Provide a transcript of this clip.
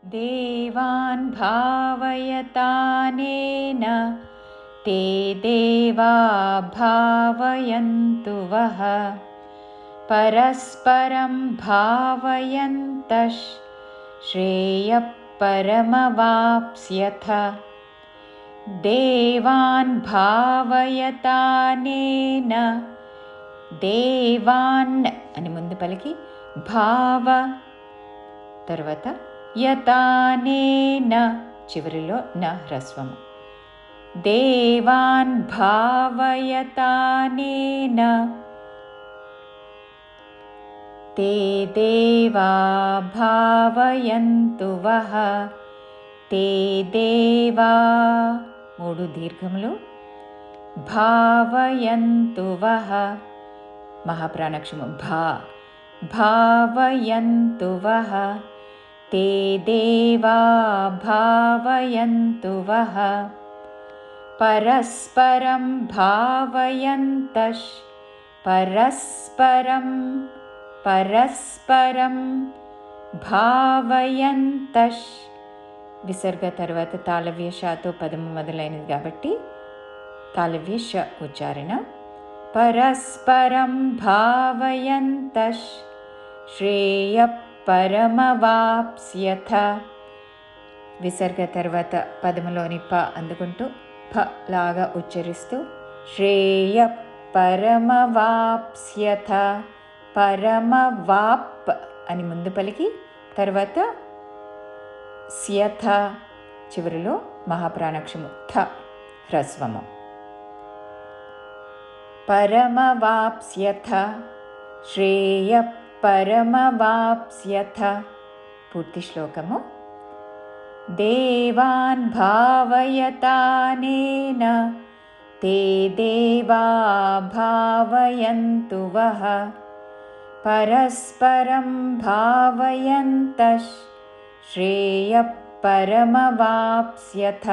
देवान् भावयतानेन ते देवा भावयन्तु वः परस्परं भावयन्तः श्रेयः परमवाप्स्यथ देवान् भावयतानेन देवान् అని ముందు పలికి భావ తర్వాత యతానేన చివరిలో న హ్రస్వము దేవాన్ భావయతానేన ते देवा भावयन्तु वः ते देवा మూడు దీర్ఘములు భావయంతు వః మహాప్రాణాక్షము భా భావయంతు వః ते देवा भावयन्तु वः परस्परं भावयन्तः परस्परं భావయంతః విసర్గ తర్వాత తాళవ్య షాతో పదము మొదలైనది కాబట్టి తాళవ్య ష ఉచ్చారణ పరస్పరం భావయంతః శ్రేయః పరమవాప్స్యథ విసర్గ తర్వాత పదములోని ప అందుకుంటూ ఫ లాగా ఉచ్చరిస్తూ శ్రేయః పరమవాప్స్యథ పరమవాప్ అని ముందు పలికి తర్వాత స్యథ చివరిలో మహాప్రాణాక్షము థ హ్రస్వము పరమవాప్స్యథ శ్రేయః పరమవాప్స్యథ పూర్తి శ్లోకము దేవాన్ భావయతానేన ते देवा भावयन्तु वः परस्परं भावयन्तः श्रेयः परमवाप्स्यथ।